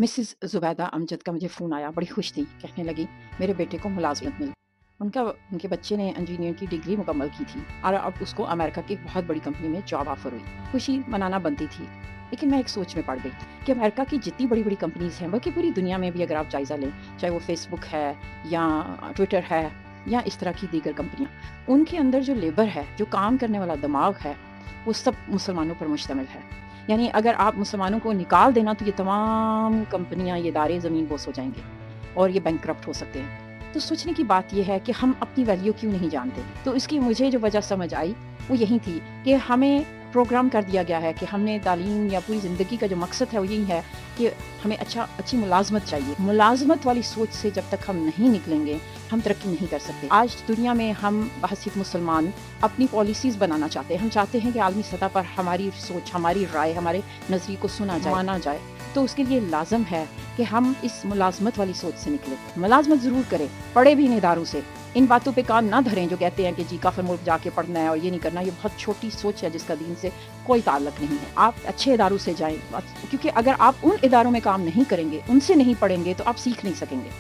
Mrs Zubaida Amjad का मुझे phone आया, बड़ी खुश थी। कहने लगी मेरे बेटे को मुलाज़मत मिली। उनके बच्चे ने इंजीनियर की डिग्री मुकम्मल की थी और अब उसको अमेरिका की एक बहुत बड़ी कंपनी में जॉब ऑफ़र हुई। खुशी मनाना बनती थी, लेकिन मैं एक सोच में पड़ गई कि अमेरिका की जितनी बड़ी-बड़ी कंपनीज़ हैं, बल्कि पूरी दुनिया में भी अगर आप जायज़ा लें, चाहे वो फ़ेसबुक है या ट्विटर है या इस तरह की दीगर कंपनियाँ, उनके अंदर जो लेबर है, जो काम करने वाला दिमाग है, वो सब मुसलमानों पर मुश्तमिल है। यानी अगर आप मुसलमानों को निकाल देना तो ये तमाम कंपनियाँ, ये इदारे ज़मीन बोस हो जाएँगे और ये बैंकरप्ट हो सकते हैं। तो सोचने की बात ये है कि हम अपनी वैल्यू क्यों नहीं जानते? तो इसकी मुझे जो वजह समझ आई वो यही थी कि हमें प्रोग्राम कर दिया गया है कि हमने तालीम या पूरी ज़िंदगी का जो मकसद है वो यही है कि हमें अच्छी मुलाज़मत चाहिए। मुलाज़मत वाली सोच से जब तक हम नहीं निकलेंगे, हम तरक्की नहीं कर सकते। आज दुनिया में हम बहसीत मुसलमान अपनी पॉलिसीज़ बनाना चाहते हैं। हम चाहते हैं कि आलमी सतह पर हमारी सोच, हमारी राय, हमारे नज़रिए को सुना जाए, माना जाए। तो उसके लिए लाज़िम है कि हम इस मुलाज़मत वाली सोच से निकलें। मुलाज़मत ज़रूर करें, पढ़े भी इन इदारों से। इन बातों पे कान ना धरें जो कहते हैं कि जी काफ़िर मुल्क जाके पढ़ना है और ये नहीं करना। ये बहुत छोटी सोच है जिसका दीन से कोई ताल्लुक नहीं है। आप अच्छे इदारों से जाएँ, क्योंकि अगर आप उन इदारों में काम नहीं करेंगे, उनसे नहीं पढ़ेंगे तो आप सीख नहीं सकेंगे।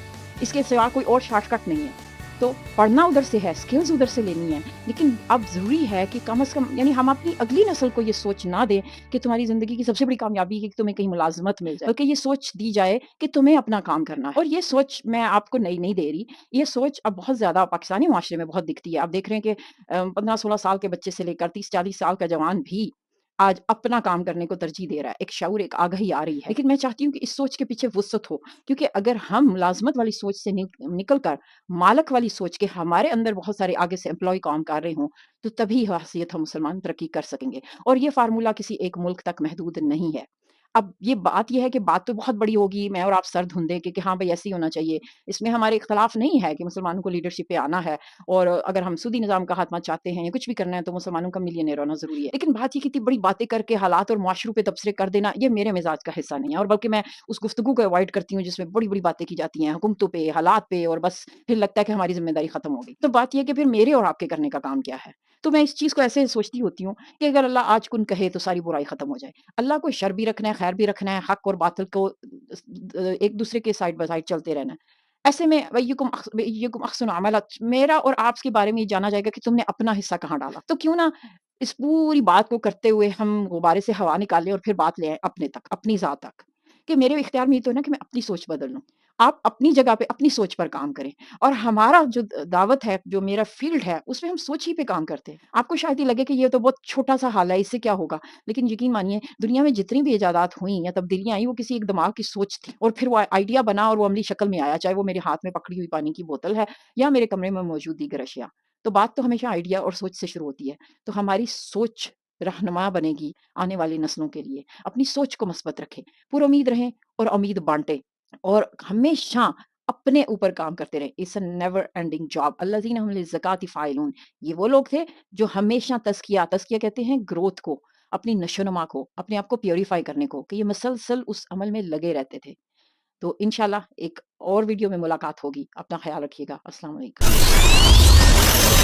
इसके सिवा कोई और शॉर्टकट नहीं है। तो पढ़ना उधर से है, स्किल्स उधर से लेनी है, लेकिन अब ज़रूरी है कि कम से कम यानी हम अपनी अगली नस्ल को ये सोच ना दें कि तुम्हारी ज़िंदगी की सबसे बड़ी कामयाबी है कि तुम्हें कहीं मुलाज़मत मिल जाए, बल्कि ये सोच दी जाए कि तुम्हें अपना काम करना है। और ये सोच मैं आपको नई नहीं दे रही, ये सोच अब बहुत ज़्यादा पाकिस्तानी मुआशरे में बहुत दिखती है। आप देख रहे हैं कि 15-16 साल के बच्चे से लेकर 30-40 साल का जवान भी आज अपना काम करने को तरजीह दे रहा है। एक शऊर, एक आगाही आ रही है। लेकिन मैं चाहती हूँ कि इस सोच के पीछे वुसअत हो, क्योंकि अगर हम मुलाज़मत वाली सोच से निकल कर मालक वाली सोच के हमारे अंदर बहुत सारे आगे से एम्प्लॉय काम कर रहे हों, तो तभी हैसियत हम मुसलमान तरक्की कर सकेंगे। और ये फ़ार्मूला किसी एक मुल्क तक महदूद नहीं है। अब ये बात ये है कि बात तो बहुत बड़ी होगी, मैं और आप सर धुंधे कि हाँ भई ऐसे ही होना चाहिए। इसमें हमारे इख्तिलाफ़ नहीं है कि मुसलमानों को लीडरशिप पे आना है और अगर हम सूदी निज़ाम का खात्मा चाहते हैं या कुछ भी करना है तो मुसलमानों का मिलियनेयर होना ज़रूरी है। लेकिन बात ये कि इतनी बड़ी बातें करके हालात और मुआशरों पे तबसरे कर देना, ये मेरे मिज़ाज का हिस्सा नहीं है और बल्कि मैं उस गुफ्तगू को अवॉइड करती हूँ जिसमें बड़ी-बड़ी बातें की जाती हैं हुकूमतों पे, हालात पे और बस फिर लगता है कि हमारी ज़िम्मेदारी ख़त्म हो गई। तो बात ये है कि फिर मेरे और आपके करने का काम क्या है? तो मैं इस चीज़ को ऐसे सोचती होती हूँ कि अगर अल्लाह आज कुन कहे तो सारी बुराई ख़त्म हो जाए। अल्लाह को शर भी रखना है, खैर भी रखना है, हक और बातिल को एक दूसरे के साइड बाय साइड चलते रहना है। ऐसे में वय्युकुम अहसनु अमला, मेरा और आपके बारे में ये जाना जाएगा कि तुमने अपना हिस्सा कहाँ डाला। तो क्यों ना इस पूरी बात को करते हुए हम गुब्बारे से हवा निकालें और फिर बात ले आएँ अपने तक, अपनी ज़ात तक, कि मेरे इख्तियार में ये तो है ना कि मैं अपनी सोच बदल लूँ। आप अपनी जगह पे अपनी सोच पर काम करें और हमारा जो दावत है, जो मेरा फ़ील्ड है, उसमें हम सोच ही पे काम करते हैं। आपको शायद ये लगे कि ये तो बहुत छोटा-सा हल है, इससे क्या होगा? लेकिन यकीन मानिए दुनिया में जितनी भी इजादात हुई या तब्दीलियाँ आई वो किसी एक दिमाग की सोच थी और फिर वो आइडिया बना और वो अमली शक्ल में आया, चाहे वो मेरे हाथ में पकड़ी हुई पानी की बोतल है या मेरे कमरे में मौजूद दीगर अशिया। तो बात तो हमेशा आइडिया और सोच से शुरू होती है। तो हमारी सोच रहनुमा बनेगी आने वाली नस्लों के लिए। अपनी सोच को मस्बत रखें, पुरुम्मीद रहें और उम्मीद बाँटें और हमेशा अपने ऊपर काम करते रहें। It's a never ending job. अल्लज़ीना हुम लिज़्ज़काति फ़ाइलून। ये वो लोग थे जो हमेशा तज़किया कहते हैं ग्रोथ को, अपनी नशो-नुमा को, अपने आप को प्यूरिफ़ाई करने को, कि ये मुसलसल उस अमल में लगे रहते थे। तो इंशाअल्लाह एक और वीडियो में मुलाकात होगी। अपना ख़्याल रखिएगा। अस्सलाम वालेकुम।